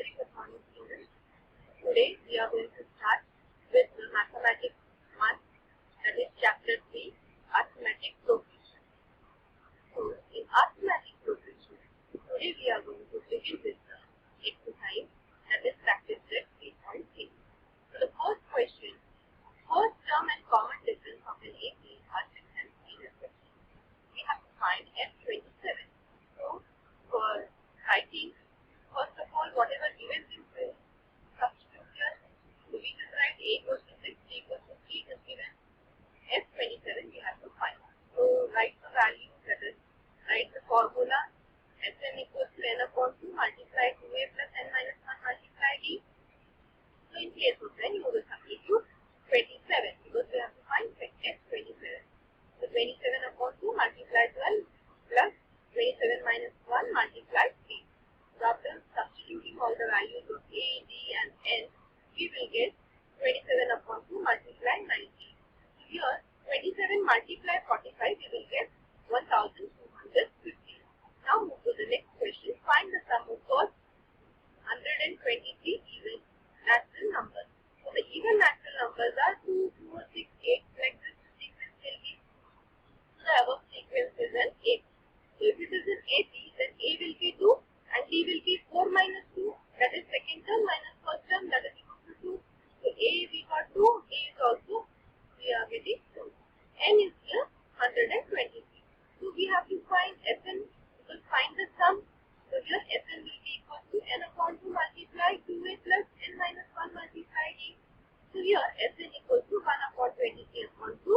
Very good morning, students. Today we are going to start with the Mathematics 1, that is Chapter 3, Arithmetic Progression. So, in Arithmetic Progression, today we are going to begin with the exercise, that is Practice Set 3.3. So, the first question, first term and common difference of an AP are given in a question. We have to find F27. So, for writing, first of all, whatever given this way, substitute here. So we just write A equals to 6, B equals to 3 is given. F27 we have to find. So write the value, that is, write the formula. Sn equals to n upon 2 multiply 2a plus n minus 1 multiply d. So in case of n, you will substitute 27 because we have to find F27. So 27 upon 2 multiply 12 plus 27 minus 1 multiply 3. So after substituting all the values of a, d and n, we will get 27 upon 2 multiply 90. So here 27 multiply 45, we will get 1250. Now move to the next question. Find the sum of first 123 even natural numbers. So the even natural numbers are 2, 4, 6, 8. Like this sequence will be. So the above sequence is an AP. So if it is an AP, then A will be 2 and D will be 4 minus 2. That is second term minus first term, that is equal to 2. So A we got 2, A is also we are getting 2. N is here 123. So we have to find Sn, because find the sum. So here Sn will be equal to n upon 2 multiply 2a plus n minus 1 multiply d. So here Sn equals to 1 upon 23 upon 2.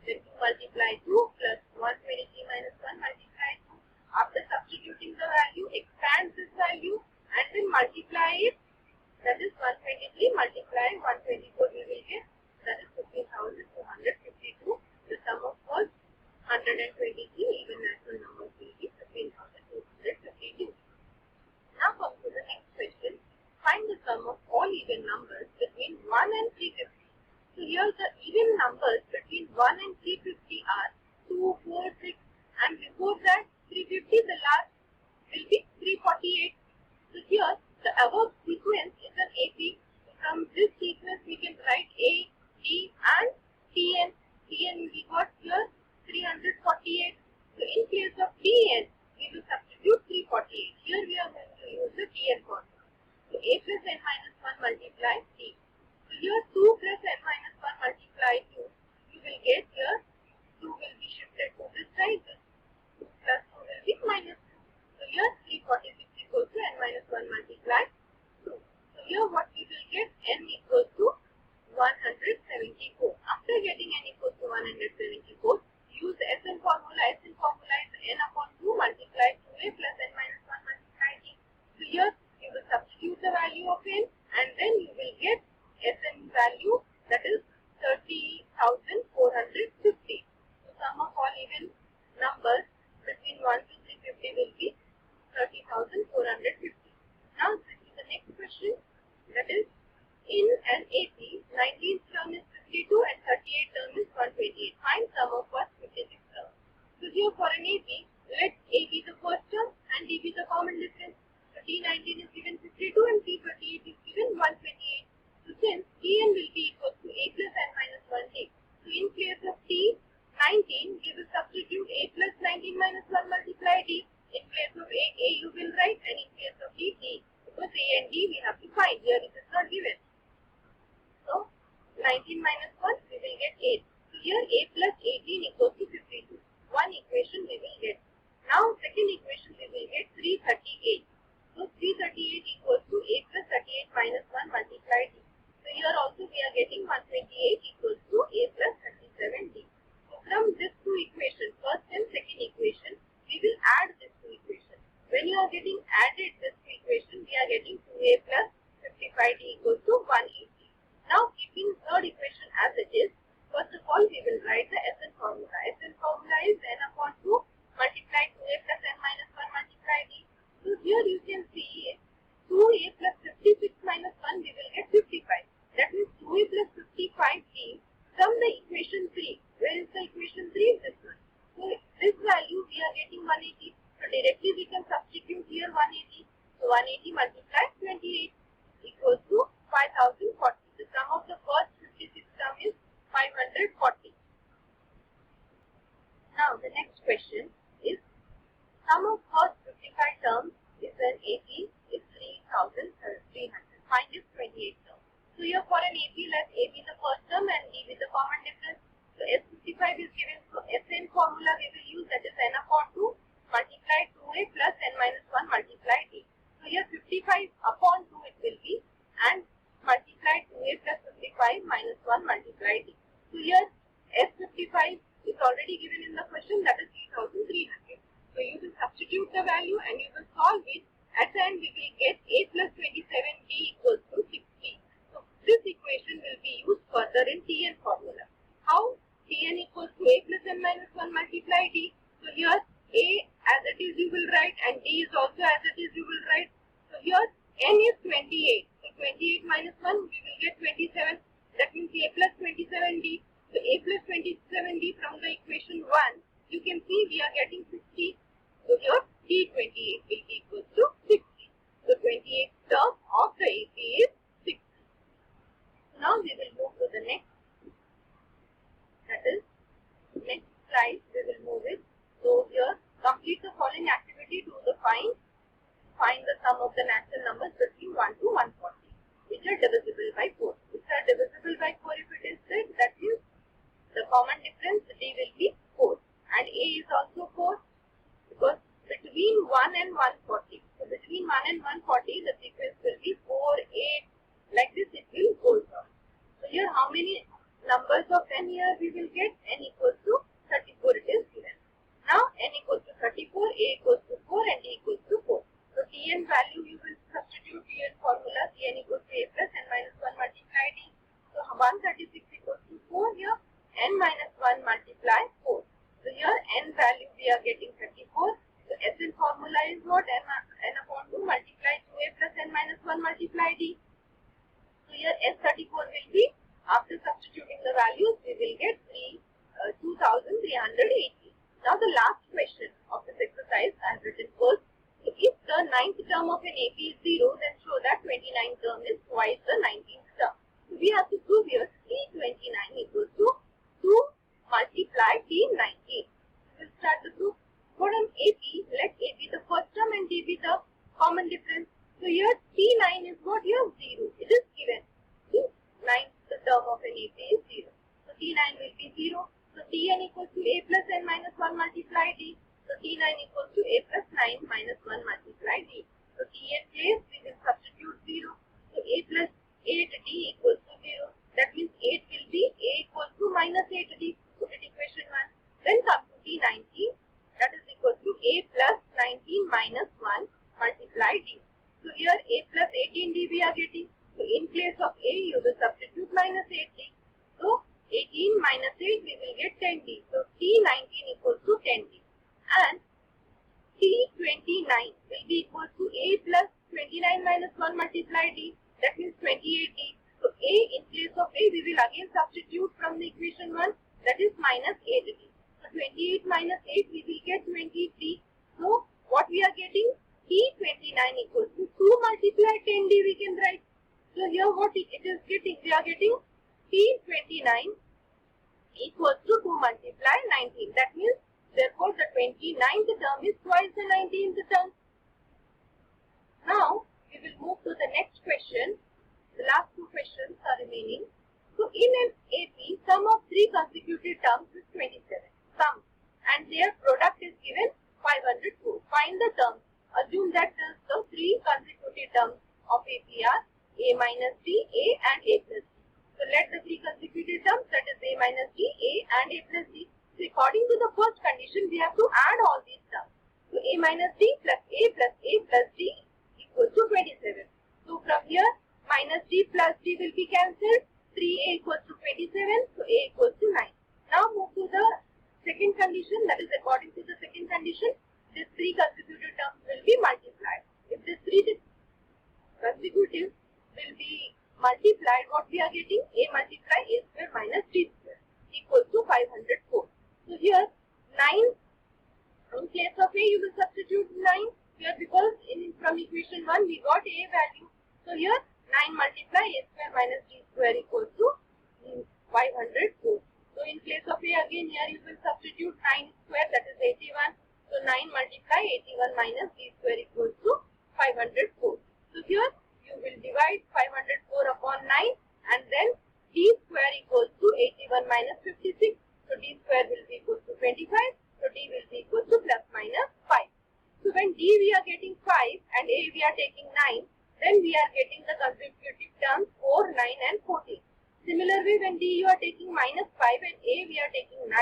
Then 2 multiply 2 plus 123 minus 1 multiply 2. After substituting the value, expand this value and then multiply it. That is 123 multiply 124 we will get. That is 15,252. The sum of first 123 even natural numbers will be 15,252. Now come to the next question. Find the sum of all even numbers between 1 and 350. So here the even numbers between 1 and 350 are 2, 4, 6 and before that 350 the last will be 348. So here the above sequence is an AP. So from this sequence we can write A, D and Tn. Tn we got here 348. So in place of Tn we will substitute 348. Here we are going to use the Tn formula. So A plus n minus 1 multiply T. So here 2 plus n minus 1 multiply 2. You will get here 2 will be shifted to this side. Plus 2 will be minus 2. So here 346 equals to n minus 1 multiply 2. So here what we will get, n equals to 174. After getting n equals to 174, use the Sn formula. Sn formula is n upon 2 multiply 2a plus n minus 1 multiply d. So here you will substitute the value of n and then you will get Sn value, that is 30,450. So sum of all even numbers between 1 to 350 will be 30,450. Now this is the next question, that is in an AP, 19th term is 52 and 38th term is 128. Find sum of first 56 term. So here for an AP, let A be the first term and D be the common difference. So T19 is given 52 and T38 is given 128. So since Tn will be equal to A plus n minus 1d. So in place of T19, we will substitute A plus 19 minus 1 multiply d. In place of A you will write, and in place of D, D. Because A and D we have to find. Here it is not given. So 19 minus 1 we will get 8. So here A plus 18 equals to 52. One equation we will get. Now second equation we will get 338. So 338 equals to A plus 38 minus 1 multiply d. So here also we are getting 128 equals to A plus 37d. So from these two equations, first and second equation, we will add these two equations. When you are getting added this equation, we are getting 2a plus 55d equals to 180. Now keeping third equation as it is, first of all we will write the Sn formula. Sn formula is n upon 2 multiply 2a plus n minus 1 multiply d. So here you can see 2a plus 56 minus 1 we will get 55. That means 2a plus 55d from the equation 3. Where is the equation 3? This one. So this value we are getting 180. So directly we can substitute here 180. So So 180 multiplied 28 equals to 5040. The sum of the first 56 term is 540. Now the next question is sum of first 55 terms is an AP is 3300. Find its 28 terms. So here for an AP, let A be the first term and D be the common difference. So S55 is given, so Sn formula we will use, that is n upon 2 multiply 2a plus n minus 1 multiply d. So here 55 upon 2 it will be, and multiply 2a plus 55 minus 1 multiply d. So here S55 is already given in the question, that is 3300. So you will substitute the value and you will solve it. At the end we will get a plus 27b equals to 60. So this equation will be used further in Tn formula. How? Tn equals to a plus n minus 1 multiply d. So here a as it is you will write and d is also as it is you will write. So here n is 28. So 28 minus 1 we will get 27. That means a plus 27d. So a plus 27d from the equation 1 you can see we are getting 60. So here d28 will be equal to 60. So 28 term of the AP is 60. Now we will move to the next. That is next slide we will move it. So here complete the following activity to the find the sum of the natural numbers between 1 to 140 which are divisible by 4. Which are divisible by 4 if it is said, that means the common difference D will be 4 and A is also 4 because between 1 and 140. So between 1 and 140 the sequence will be 4, 8, like this it will go down. So here how many numbers of n here we will get? N equals to 34 it is given. Now n equals to 34, A equals to 4 and D equals to 4. So Tn value you will substitute Tn formula, Tn equals to A plus n minus 1 multiply D. So 136 equals to 4 here, n minus 1 multiply 4. So here n value we are getting 34. So Sn formula is what? N upon 2 multiply 2a plus n minus 1 multiply d. So here S34 will be, after substituting the values, we will get 2380. Now the last question of this exercise I have written first. So if the 9th term of an AP is 0, then show that 29th term is twice the 19th term. So we have to prove here T29 equals to 2 multiply T19. We'll start the proof. For an AP, let A be the first term and D be the common difference. So here T9 is what? Here 0. It is given. The 9th term of an AP is 0. So T9 will be 0. So Tn equals to A plus n minus 1 multiply D. So T9 equals to A plus 9 minus 1 multiply D. So Tn place we will substitute 0. So A plus 8D equals to 0. That means 8 will be A equals to minus 8D. Put it equation 1. Then come to T19. That is equal to A plus 19 minus 1 multiply D. So here A plus 18D we are getting. So in place of A you will substitute minus 8D. So 18 minus 8 we will get 10D. So T19 equals to 10D. And T29 will be equal to A plus 29 minus 1 multiply D. That means 28D. So A in place of A we will again substitute from the equation 1, that is minus 8D. 28 minus 8 we will get 23. So what we are getting? T29 equals to 2 multiply 10D we can write. So here what it is getting? We are getting T29 equals to 2 multiply 19. That means therefore the 29th term is twice the 19th term. Now we will move to the next question. The last two questions are remaining. So in an AP, sum of 3 consecutive terms is 27. Sum and their product is given 504. Find the terms. Assume that the 3 consecutive terms of AP are A minus D, A and A plus D. So let the 3 consecutive terms, that is A minus D, A and A plus D. So according to the first condition, we have to add all these terms. So A minus D plus A plus D equals to 27. So from here, minus D plus D will be cancelled. 3A equals to 27. So A equals to 9. Now move to the second condition, that is according to the second condition, these 3 consecutive terms will be multiplied. If these 3 consecutive will be multiplied, what we are getting? A multiply A square minus D square equals to 504. So here 9, in place of A you will substitute 9. Here because from equation 1 we got a value. So here 9 multiply a square minus d square equals to 504. So in place of a again here you will substitute 9 square, that is 81. So 9 multiply 81 minus d square equals to 504. So here you will divide 504 upon 9 and then d square equals to 81 minus 56. So d square will be equals to 25. So d will be equals to plus minus 5. So when d we are getting 5 and a we are taking 9, then we are getting the consecutive terms 4, 9 and 14. Similarly, when d you are taking minus 5 and a we are taking 9,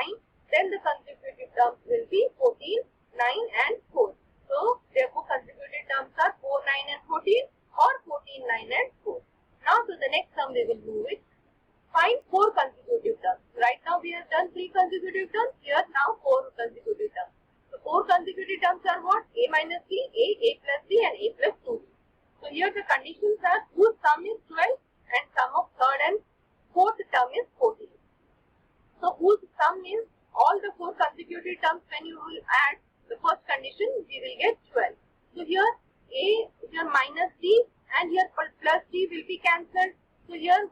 then the consecutive terms will be 14, 9 and 4. So therefore consecutive terms are 4, 9 and 14 or 14, 9 and 4. Now to the next term we will move it. Find 4 consecutive terms. Right now we have done 3 consecutive terms. Here now 4 consecutive terms. So 4 consecutive terms are what? A minus b, a plus c and a plus 2. So here the conditions are whose sum is 12 and sum of third and fourth term is 14. So whose sum is all the 4 consecutive terms. When you will add the first condition, we will get 12. So here a, here minus d and here plus d will be cancelled. So here 1,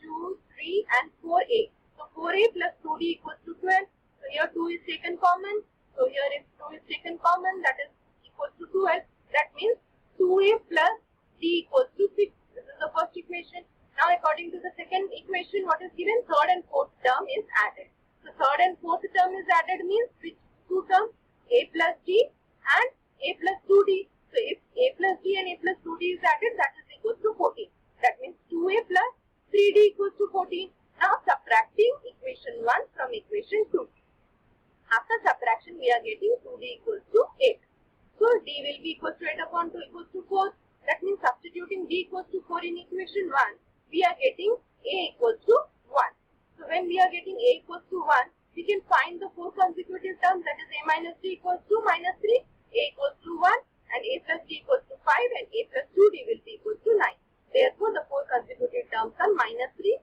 2, 3 and 4a. So 4a plus 2d equals to 12. So here 2 is taken common. So here if 2 is taken common, that is equals to 12. That means 2a plus d equals to 6. This is the first equation. Now according to the second equation, what is given? Third and fourth term is added. So third and fourth term is added means which 2 terms? A plus d and a plus 2d. So if a plus d and a plus 2d is added, that is equals to 14. That means 2a plus 3d equals to 14. Now subtracting equation 1 from equation 2. After subtraction, we are getting 2d equals to 8. So d will be equals to 8 upon 2 equals to 4. That means substituting d equals to 4 in equation 1, we are getting a equals to 1. So when we are getting a equals to 1, we can find the 4 consecutive terms, that is a minus d equals to minus 3, a equals to 1 and a plus d equals to 5 and a plus 2d will be equals to 9. Therefore, the 4 consecutive terms are minus 3,